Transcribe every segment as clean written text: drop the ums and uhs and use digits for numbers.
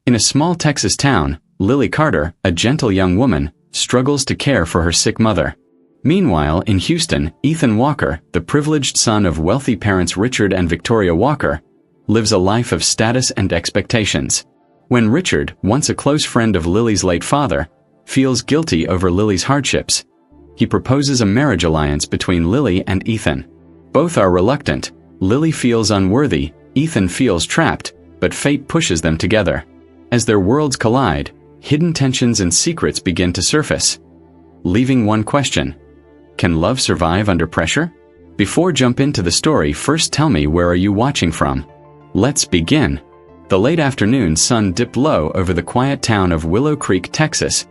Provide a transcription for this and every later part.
In a small Texas town, Lily Carter, a gentle young woman, struggles to care for her sick mother. Meanwhile, in Houston, Ethan Walker, the privileged son of wealthy parents Richard and Victoria Walker, lives a life of status and expectations. When Richard, once a close friend of Lily's late father, feels guilty over Lily's hardships, he proposes a marriage alliance between Lily and Ethan. Both are reluctant. Lily feels unworthy, Ethan feels trapped, but fate pushes them together. As their worlds collide, hidden tensions and secrets begin to surface, leaving one question: can love survive under pressure? Before jump into the story, first tell me, where are you watching from? Let's begin. The late afternoon sun dipped low over the quiet town of Willow Creek, Texas,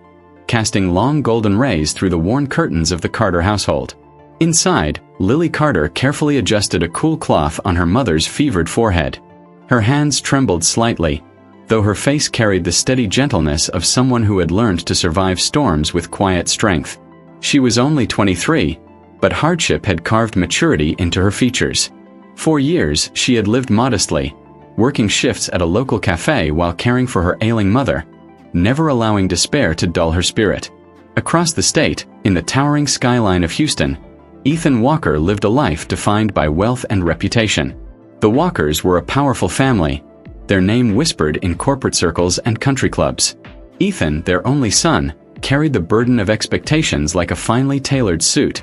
casting long golden rays through the worn curtains of the Carter household. Inside, Lily Carter carefully adjusted a cool cloth on her mother's fevered forehead. Her hands trembled slightly, though her face carried the steady gentleness of someone who had learned to survive storms with quiet strength. She was only 23, but hardship had carved maturity into her features. For years, she had lived modestly, working shifts at a local cafe while caring for her ailing mother, never allowing despair to dull her spirit. Across the state, in the towering skyline of Houston, Ethan Walker lived a life defined by wealth and reputation. The Walkers were a powerful family, their name whispered in corporate circles and country clubs. Ethan, their only son, carried the burden of expectations like a finely tailored suit,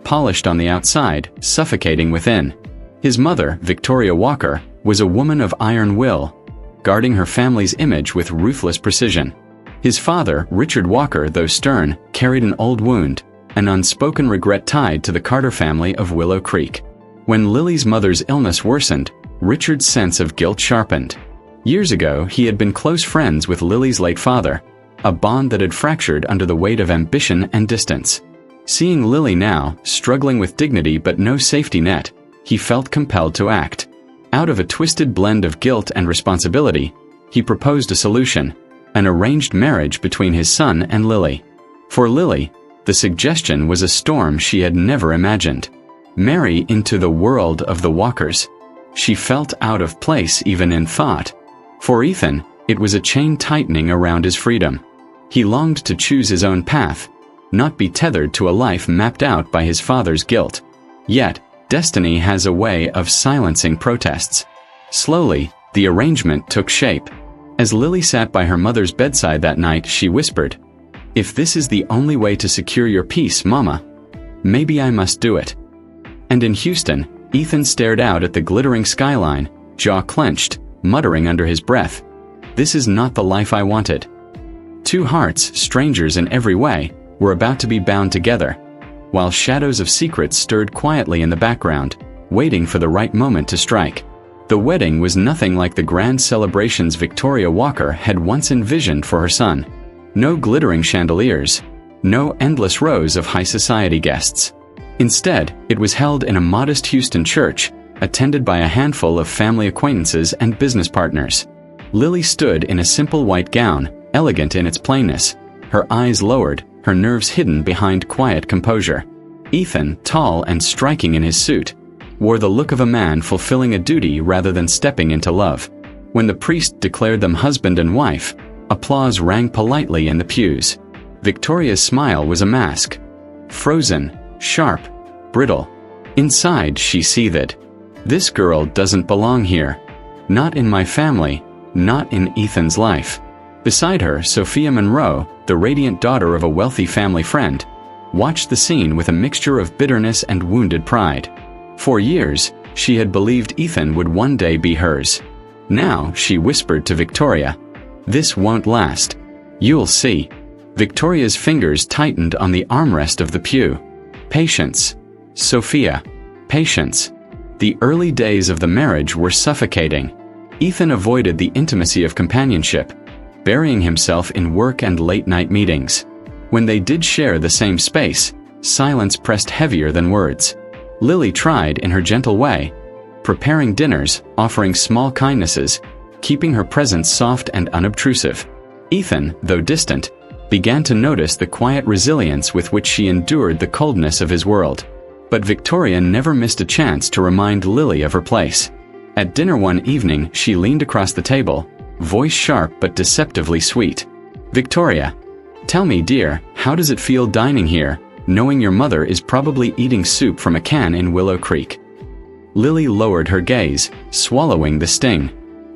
polished on the outside, suffocating within. His mother, Victoria Walker, was a woman of iron will, guarding her family's image with ruthless precision. His father, Richard Walker, though stern, carried an old wound, an unspoken regret tied to the Carter family of Willow Creek. When Lily's mother's illness worsened, Richard's sense of guilt sharpened. Years ago, he had been close friends with Lily's late father, a bond that had fractured under the weight of ambition and distance. Seeing Lily now, struggling with dignity but no safety net, he felt compelled to act. Out of a twisted blend of guilt and responsibility, he proposed a solution: an arranged marriage between his son and Lily. For Lily, the suggestion was a storm she had never imagined. Marry into the world of the Walkers. She felt out of place even in thought. For Ethan, it was a chain tightening around his freedom. He longed to choose his own path, not be tethered to a life mapped out by his father's guilt. Yet, destiny has a way of silencing protests. Slowly, the arrangement took shape. As Lily sat by her mother's bedside that night, she whispered, "If this is the only way to secure your peace, Mama, maybe I must do it." And in Houston, Ethan stared out at the glittering skyline, jaw clenched, muttering under his breath, "This is not the life I wanted." Two hearts, strangers in every way, were about to be bound together, while shadows of secrets stirred quietly in the background, waiting for the right moment to strike. The wedding was nothing like the grand celebrations Victoria Walker had once envisioned for her son. No glittering chandeliers, no endless rows of high society guests. Instead, it was held in a modest Houston church, attended by a handful of family acquaintances and business partners. Lily stood in a simple white gown, elegant in its plainness, her eyes lowered, her nerves hidden behind quiet composure. Ethan, tall and striking in his suit, wore the look of a man fulfilling a duty rather than stepping into love. When the priest declared them husband and wife, applause rang politely in the pews. Victoria's smile was a mask, frozen, sharp, brittle. Inside, she seethed. This girl doesn't belong here. Not in my family, not in Ethan's life. Beside her, Sophia Monroe, the radiant daughter of a wealthy family friend, watched the scene with a mixture of bitterness and wounded pride. For years, she had believed Ethan would one day be hers. Now, she whispered to Victoria, "This won't last. You'll see." Victoria's fingers tightened on the armrest of the pew. Patience. Sophia. Patience. The early days of the marriage were suffocating. Ethan avoided the intimacy of companionship, burying himself in work and late-night meetings. When they did share the same space, silence pressed heavier than words. Lily tried in her gentle way, preparing dinners, offering small kindnesses, keeping her presence soft and unobtrusive. Ethan, though distant, began to notice the quiet resilience with which she endured the coldness of his world. But Victoria never missed a chance to remind Lily of her place. At dinner one evening, she leaned across the table, voice sharp but deceptively sweet. "Victoria, tell me, dear, how does it feel dining here, knowing your mother is probably eating soup from a can in Willow Creek?" Lily lowered her gaze, swallowing the sting.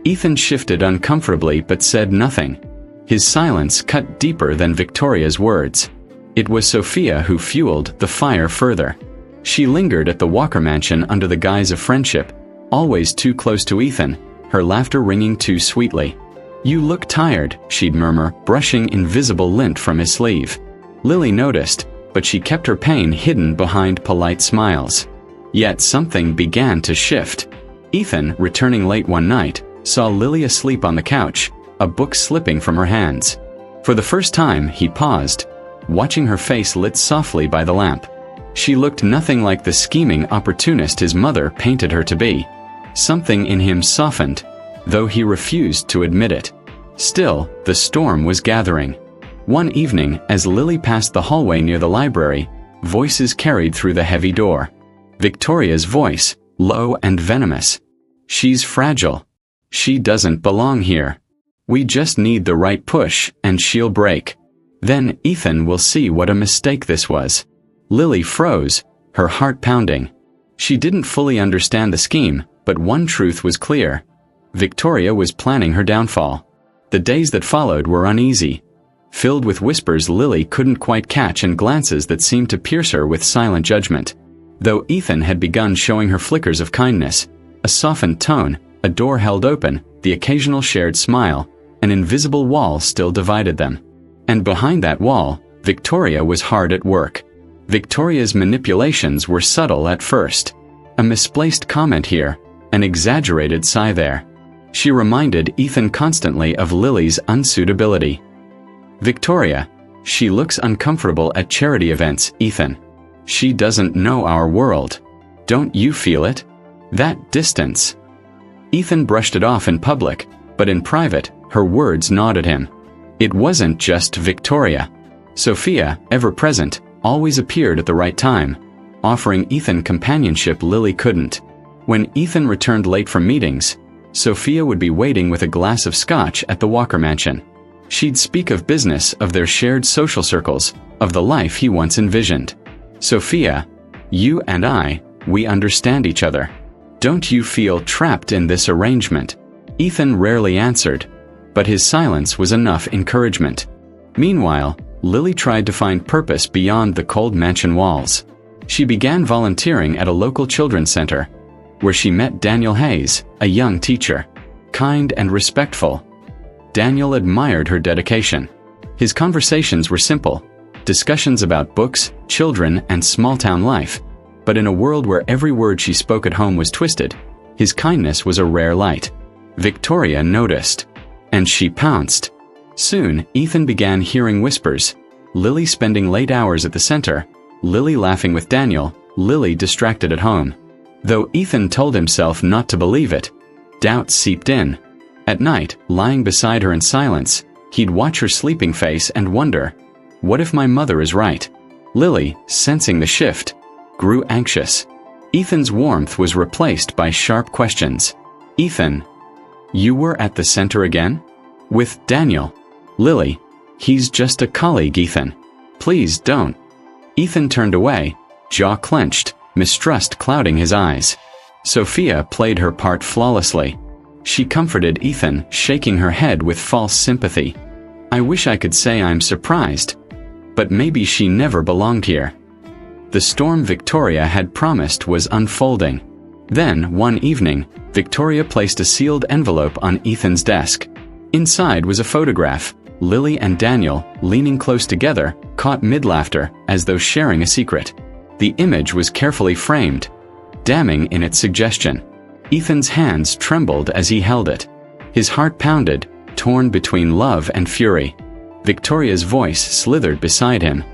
Ethan shifted uncomfortably but said nothing. His silence cut deeper than Victoria's words. It was Sophia who fueled the fire further. She lingered at the Walker mansion under the guise of friendship, always too close to Ethan, her laughter ringing too sweetly. "You look tired," she'd murmur, brushing invisible lint from his sleeve. Lily noticed, but she kept her pain hidden behind polite smiles. Yet something began to shift. Ethan, returning late one night, saw Lily asleep on the couch, a book slipping from her hands. For the first time, he paused, watching her face lit softly by the lamp. She looked nothing like the scheming opportunist his mother painted her to be. Something in him softened, though he refused to admit it. Still, the storm was gathering. One evening, as Lily passed the hallway near the library, voices carried through the heavy door. Victoria's voice, low and venomous. "She's fragile. She doesn't belong here. We just need the right push, and she'll break. Then Ethan will see what a mistake this was." Lily froze, her heart pounding. She didn't fully understand the scheme, but one truth was clear. Victoria was planning her downfall. The days that followed were uneasy, filled with whispers Lily couldn't quite catch and glances that seemed to pierce her with silent judgment. Though Ethan had begun showing her flickers of kindness, a softened tone, a door held open, the occasional shared smile, an invisible wall still divided them. And behind that wall, Victoria was hard at work. Victoria's manipulations were subtle at first. A misplaced comment here, an exaggerated sigh there. She reminded Ethan constantly of Lily's unsuitability. "Victoria, she looks uncomfortable at charity events, Ethan. She doesn't know our world. Don't you feel it? That distance." Ethan brushed it off in public, but in private, her words gnawed at him. It wasn't just Victoria. Sophia, ever present, always appeared at the right time, offering Ethan companionship Lily couldn't. When Ethan returned late from meetings, Sophia would be waiting with a glass of scotch at the Walker mansion. She'd speak of business, of their shared social circles, of the life he once envisioned. "Sophia, you and I, we understand each other. Don't you feel trapped in this arrangement?" Ethan rarely answered, but his silence was enough encouragement. Meanwhile, Lily tried to find purpose beyond the cold mansion walls. She began volunteering at a local children's center, where she met Daniel Hayes, a young teacher. Kind and respectful, Daniel admired her dedication. His conversations were simple, discussions about books, children, and small-town life. But in a world where every word she spoke at home was twisted, his kindness was a rare light. Victoria noticed, and she pounced. Soon, Ethan began hearing whispers. Lily spending late hours at the center, Lily laughing with Daniel, Lily distracted at home. Though Ethan told himself not to believe it, doubt seeped in. At night, lying beside her in silence, he'd watch her sleeping face and wonder, what if my mother is right? Lily, sensing the shift, grew anxious. Ethan's warmth was replaced by sharp questions. "Ethan, you were at the center again? With Daniel?" "Lily, he's just a colleague, Ethan. Please don't." Ethan turned away, jaw clenched, mistrust clouding his eyes. Sophia played her part flawlessly. She comforted Ethan, shaking her head with false sympathy. "I wish I could say I'm surprised. But maybe she never belonged here." The storm Victoria had promised was unfolding. Then, one evening, Victoria placed a sealed envelope on Ethan's desk. Inside was a photograph, Lily and Daniel, leaning close together, caught mid-laughter, as though sharing a secret. The image was carefully framed, damning in its suggestion. Ethan's hands trembled as he held it. His heart pounded, torn between love and fury. Victoria's voice slithered beside him.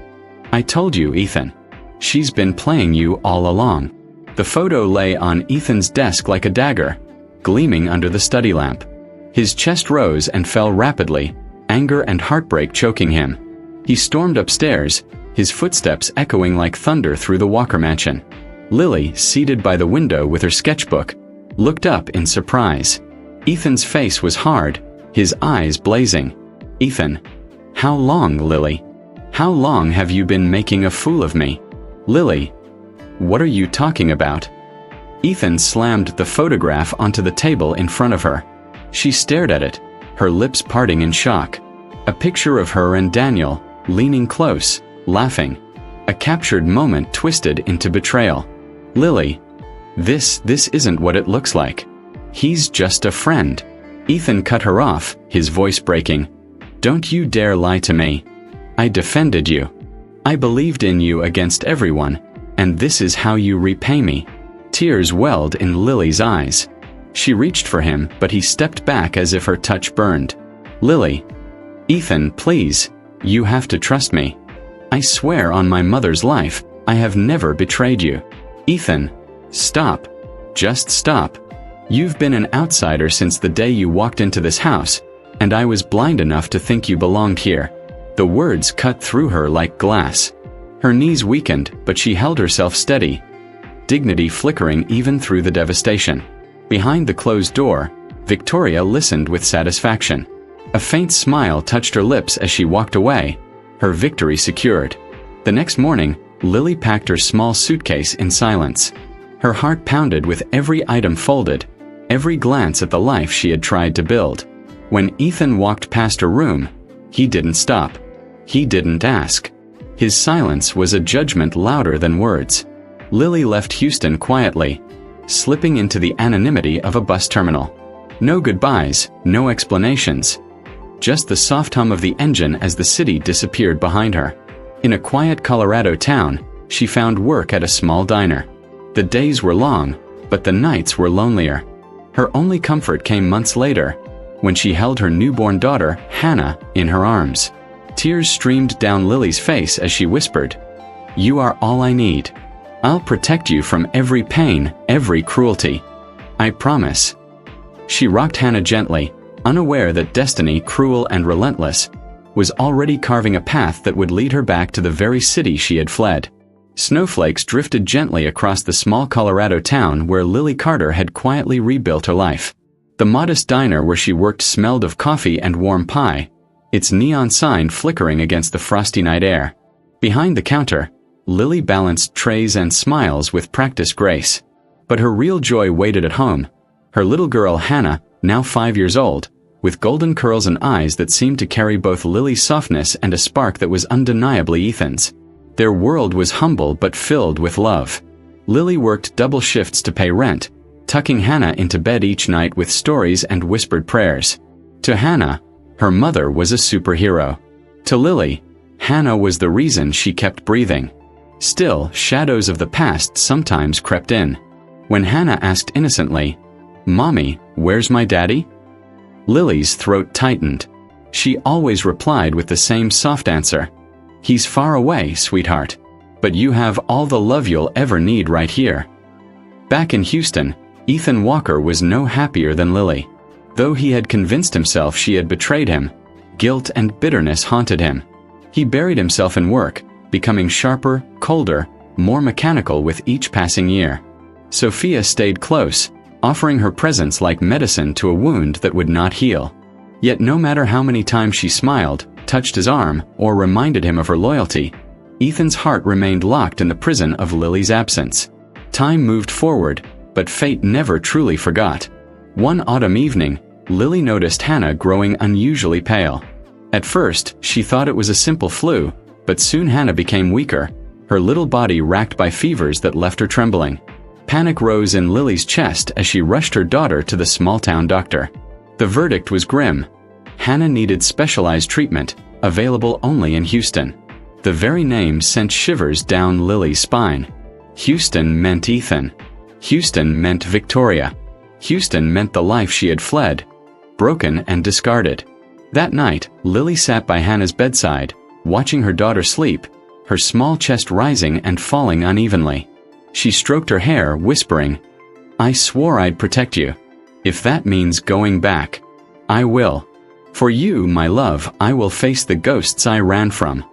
"I told you, Ethan. She's been playing you all along." The photo lay on Ethan's desk like a dagger, gleaming under the study lamp. His chest rose and fell rapidly, anger and heartbreak choking him. He stormed upstairs, his footsteps echoing like thunder through the Walker mansion. Lily, seated by the window with her sketchbook, looked up in surprise. Ethan's face was hard, his eyes blazing. "Ethan." "How long, Lily? How long have you been making a fool of me?" "Lily, what are you talking about?" Ethan slammed the photograph onto the table in front of her. She stared at it, her lips parting in shock. A picture of her and Daniel, leaning close, laughing. A captured moment twisted into betrayal. "Lily, this isn't what it looks like. He's just a friend." Ethan cut her off, his voice breaking. "Don't you dare lie to me. I defended you. I believed in you against everyone, and this is how you repay me." Tears welled in Lily's eyes. She reached for him, but he stepped back as if her touch burned. "Lily." "Ethan, please, you have to trust me. I swear on my mother's life, I have never betrayed you." "Ethan, stop. Just stop. You've been an outsider since the day you walked into this house, and I was blind enough to think you belonged here." The words cut through her like glass. Her knees weakened, but she held herself steady, dignity flickering even through the devastation. Behind the closed door, Victoria listened with satisfaction. A faint smile touched her lips as she walked away, her victory secured. The next morning, Lily packed her small suitcase in silence. Her heart pounded with every item folded, every glance at the life she had tried to build. When Ethan walked past her room, he didn't stop. He didn't ask. His silence was a judgment louder than words. Lily left Houston quietly, slipping into the anonymity of a bus terminal. No goodbyes, no explanations. Just the soft hum of the engine as the city disappeared behind her. In a quiet Colorado town, she found work at a small diner. The days were long, but the nights were lonelier. Her only comfort came months later, when she held her newborn daughter, Hannah, in her arms. Tears streamed down Lily's face as she whispered, "You are all I need. I'll protect you from every pain, every cruelty. I promise." She rocked Hannah gently, unaware that destiny, cruel and relentless, was already carving a path that would lead her back to the very city she had fled. Snowflakes drifted gently across the small Colorado town where Lily Carter had quietly rebuilt her life. The modest diner where she worked smelled of coffee and warm pie, its neon sign flickering against the frosty night air. Behind the counter, Lily balanced trays and smiles with practiced grace. But her real joy waited at home. Her little girl Hannah, now 5 years old, with golden curls and eyes that seemed to carry both Lily's softness and a spark that was undeniably Ethan's. Their world was humble but filled with love. Lily worked double shifts to pay rent, tucking Hannah into bed each night with stories and whispered prayers. To Hannah, her mother was a superhero. To Lily, Hannah was the reason she kept breathing. Still, shadows of the past sometimes crept in. When Hannah asked innocently, "Mommy, where's my daddy?" Lily's throat tightened. She always replied with the same soft answer, "He's far away, sweetheart. But you have all the love you'll ever need right here." Back in Houston, Ethan Walker was no happier than Lily. Though he had convinced himself she had betrayed him, guilt and bitterness haunted him. He buried himself in work, becoming sharper, colder, more mechanical with each passing year. Sophia stayed close, offering her presence like medicine to a wound that would not heal. Yet no matter how many times she smiled, touched his arm, or reminded him of her loyalty, Ethan's heart remained locked in the prison of Lily's absence. Time moved forward, but fate never truly forgot. One autumn evening, Lily noticed Hannah growing unusually pale. At first, she thought it was a simple flu, but soon Hannah became weaker, her little body racked by fevers that left her trembling. Panic rose in Lily's chest as she rushed her daughter to the small-town doctor. The verdict was grim. Hannah needed specialized treatment, available only in Houston. The very name sent shivers down Lily's spine. Houston meant Ethan. Houston meant Victoria. Houston meant the life she had fled, broken and discarded. That night, Lily sat by Hannah's bedside, watching her daughter sleep, her small chest rising and falling unevenly. She stroked her hair, whispering, "I swore I'd protect you. If that means going back, I will. For you, my love, I will face the ghosts I ran from."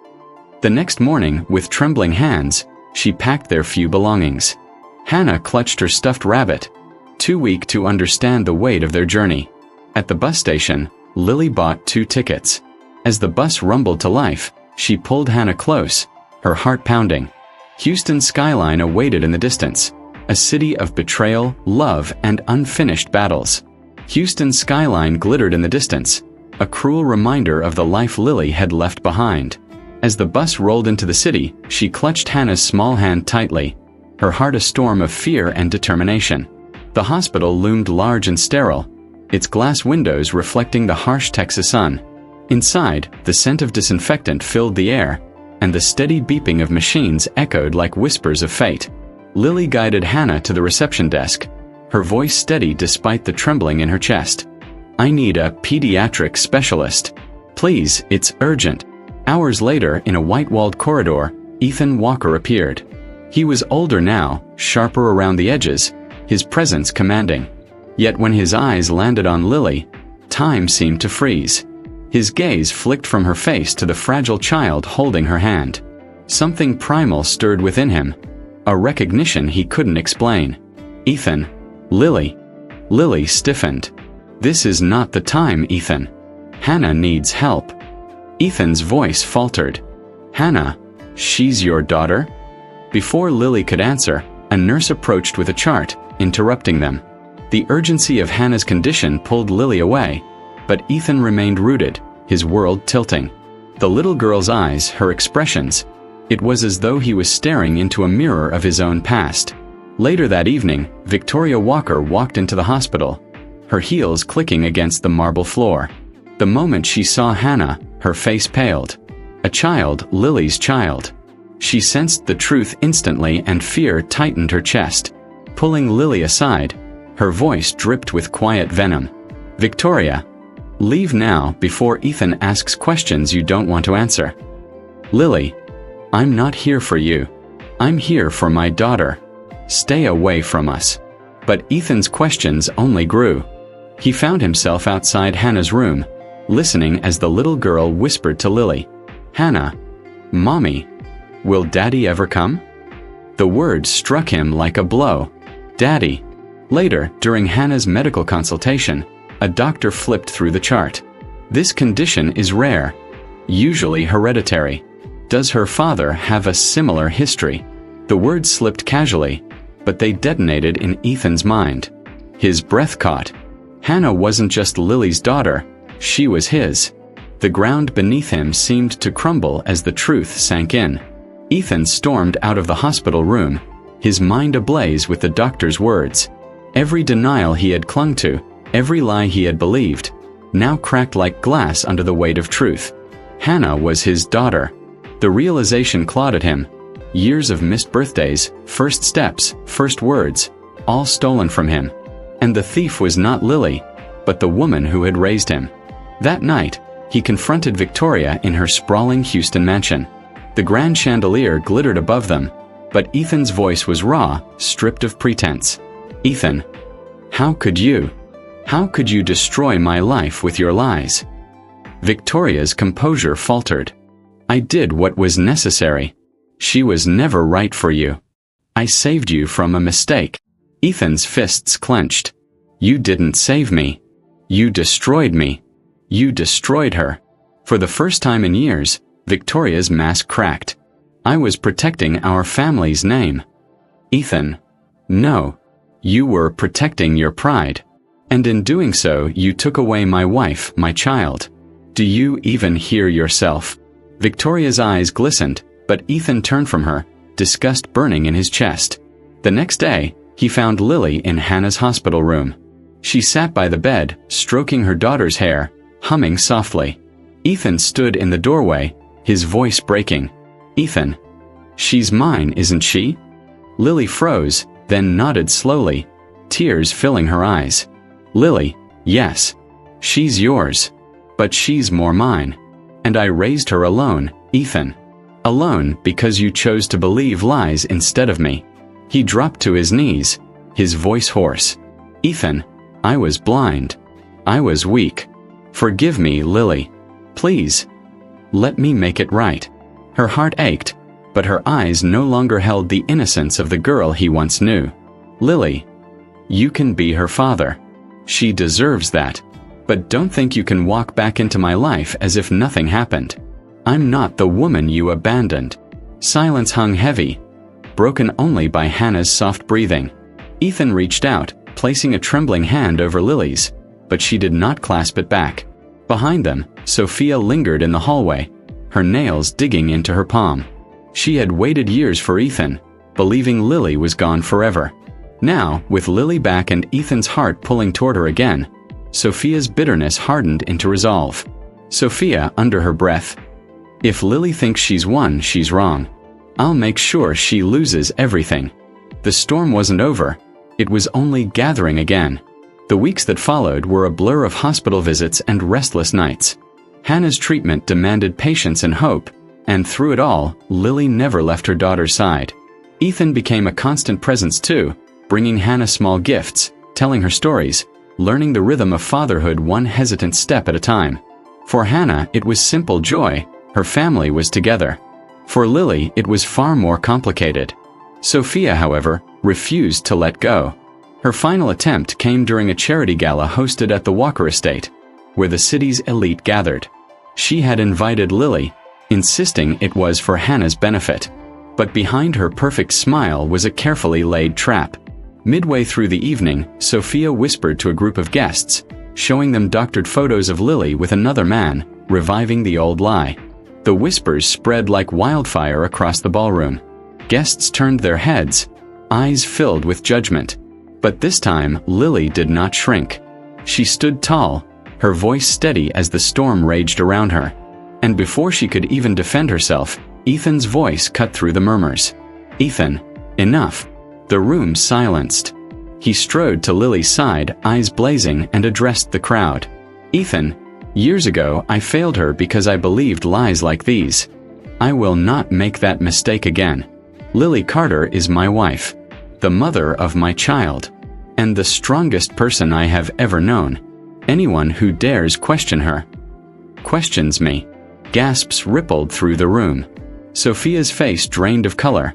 The next morning, with trembling hands, she packed their few belongings. Hannah clutched her stuffed rabbit, too weak to understand the weight of their journey. At the bus station, Lily Lily bought 2 tickets. As the bus rumbled to life, she pulled Hannah close, her heart pounding. Houston's skyline awaited in the distance, a city of betrayal, love, and unfinished battles. Houston's skyline glittered in the distance, a cruel reminder of the life Lily had left behind. As the bus rolled into the city, she clutched Hannah's small hand tightly, her heart a storm of fear and determination. The hospital loomed large and sterile, its glass windows reflecting the harsh Texas sun. Inside, the scent of disinfectant filled the air, and the steady beeping of machines echoed like whispers of fate. Lily guided Hannah to the reception desk, her voice steady despite the trembling in her chest. "I need a pediatric specialist. Please, it's urgent." Hours later, in a white-walled corridor, Ethan Walker appeared. He was older now, sharper around the edges, his presence commanding. Yet when his eyes landed on Lily, time seemed to freeze. His gaze flicked from her face to the fragile child holding her hand. Something primal stirred within him, a recognition he couldn't explain. "Ethan." "Lily." Lily stiffened. "This is not the time, Ethan. Hannah needs help." Ethan's voice faltered. "Hannah, she's your daughter?" Before Lily could answer, a nurse approached with a chart, interrupting them. The urgency of Hannah's condition pulled Lily away, but Ethan remained rooted, his world tilting. The little girl's eyes, her expressions, it was as though he was staring into a mirror of his own past. Later that evening, Victoria Walker walked into the hospital, her heels clicking against the marble floor. The moment she saw Hannah, her face paled. A child, Lily's child. She sensed the truth instantly and fear tightened her chest. Pulling Lily aside, her voice dripped with quiet venom. "Victoria, leave now before Ethan asks questions you don't want to answer." "Lily, I'm not here for you. I'm here for my daughter. Stay away from us." But Ethan's questions only grew. He found himself outside Hannah's room, listening as the little girl whispered to Lily, "Hannah, Mommy, will Daddy ever come?" The words struck him like a blow. Daddy. Later, during Hannah's medical consultation, a doctor flipped through the chart. "This condition is rare, usually hereditary. Does her father have a similar history?" The words slipped casually, but they detonated in Ethan's mind. His breath caught. Hannah wasn't just Lily's daughter, she was his. The ground beneath him seemed to crumble as the truth sank in. Ethan stormed out of the hospital room, his mind ablaze with the doctor's words. Every denial he had clung to, every lie he had believed, now cracked like glass under the weight of truth. Hannah was his daughter. The realization clawed at him. Years of missed birthdays, first steps, first words, all stolen from him. And the thief was not Lily, but the woman who had raised him. That night, he confronted Victoria in her sprawling Houston mansion. The grand chandelier glittered above them, but Ethan's voice was raw, stripped of pretense. "Ethan, how could you? How could you destroy my life with your lies?" Victoria's composure faltered. "I did what was necessary. She was never right for you. I saved you from a mistake." Ethan's fists clenched. "You didn't save me. You destroyed me. You destroyed her." For the first time in years, Victoria's mask cracked. "I was protecting our family's name." "Ethan, no. You were protecting your pride. And in doing so, you took away my wife, my child. Do you even hear yourself?" Victoria's eyes glistened, but Ethan turned from her, disgust burning in his chest. The next day, he found Lily in Hannah's hospital room. She sat by the bed, stroking her daughter's hair, humming softly. Ethan stood in the doorway, his voice breaking. "Ethan, she's mine, isn't she?" Lily froze, then nodded slowly, tears filling her eyes. "Lily, yes. She's yours. But she's more mine. And I raised her alone, Ethan. Alone because you chose to believe lies instead of me." He dropped to his knees, his voice hoarse. "Ethan, I was blind. I was weak. Forgive me, Lily. Please. Let me make it right." Her heart ached, but her eyes no longer held the innocence of the girl he once knew. "Lily, you can be her father. She deserves that." But don't think you can walk back into my life as if nothing happened. I'm not the woman you abandoned." Silence hung heavy, broken only by Hannah's soft breathing. Ethan reached out, placing a trembling hand over Lily's, but she did not clasp it back. Behind them, Sophia lingered in the hallway, her nails digging into her palm. She had waited years for Ethan, believing Lily was gone forever. Now, with Lily back and Ethan's heart pulling toward her again, Sophia's bitterness hardened into resolve. Sophia, under her breath, "If Lily thinks she's won, she's wrong. I'll make sure she loses everything." The storm wasn't over. It was only gathering again. The weeks that followed were a blur of hospital visits and restless nights. Hannah's treatment demanded patience and hope, and through it all, Lily never left her daughter's side. Ethan became a constant presence too, bringing Hannah small gifts, telling her stories, learning the rhythm of fatherhood one hesitant step at a time. For Hannah, it was simple joy. Her family was together. For Lily, it was far more complicated. Sophia, however, refused to let go. Her final attempt came during a charity gala hosted at the Walker estate, where the city's elite gathered. She had invited Lily, insisting it was for Hannah's benefit. But behind her perfect smile was a carefully laid trap. Midway through the evening, Sophia whispered to a group of guests, showing them doctored photos of Lily with another man, reviving the old lie. The whispers spread like wildfire across the ballroom. Guests turned their heads, eyes filled with judgment. But this time, Lily did not shrink. She stood tall, her voice steady as the storm raged around her. And before she could even defend herself, Ethan's voice cut through the murmurs. "Ethan, enough." The room silenced. He strode to Lily's side, eyes blazing, and addressed the crowd. "Ethan, years ago I failed her because I believed lies like these. I will not make that mistake again. Lily Carter is my wife, the mother of my child, and the strongest person I have ever known. Anyone who dares question her, questions me." Gasps rippled through the room. Sophia's face drained of color,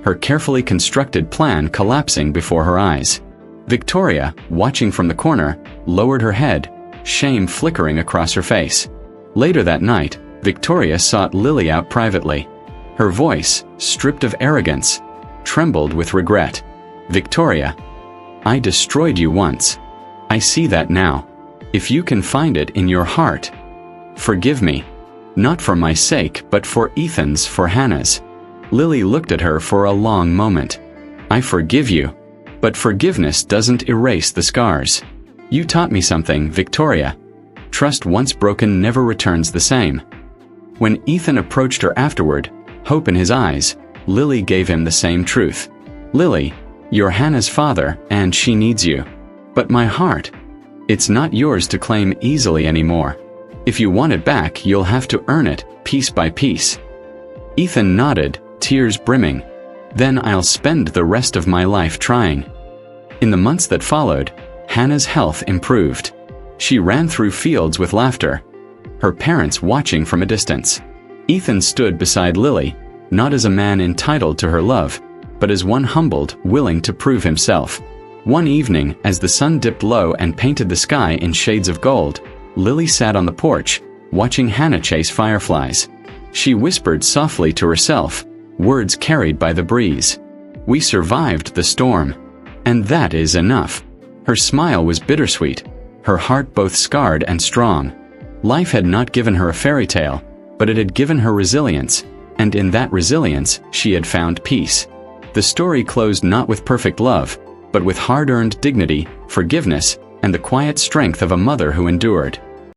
her carefully constructed plan collapsing before her eyes. Victoria, watching from the corner, lowered her head, shame flickering across her face. Later that night, Victoria sought Lily out privately. Her voice, stripped of arrogance, trembled with regret. "Victoria, I destroyed you once. I see that now. If you can find it in your heart, forgive me. Not for my sake, but for Ethan's, for Hannah's." Lily looked at her for a long moment. "I forgive you. But forgiveness doesn't erase the scars. You taught me something, Victoria. Trust once broken never returns the same." When Ethan approached her afterward, hope in his eyes, Lily gave him the same truth. "Lily, you're Hannah's father, and she needs you. But my heart, it's not yours to claim easily anymore. If you want it back, you'll have to earn it, piece by piece." Ethan nodded, tears brimming. "Then I'll spend the rest of my life trying." In the months that followed, Hannah's health improved. She ran through fields with laughter, her parents watching from a distance. Ethan stood beside Lily, not as a man entitled to her love, but as one humbled, willing to prove himself. One evening, as the sun dipped low and painted the sky in shades of gold, Lily sat on the porch, watching Hannah chase fireflies. She whispered softly to herself, words carried by the breeze. "We survived the storm. And that is enough." Her smile was bittersweet, her heart both scarred and strong. Life had not given her a fairy tale, but it had given her resilience, and in that resilience, she had found peace. The story closed not with perfect love, but with hard-earned dignity, forgiveness, and the quiet strength of a mother who endured.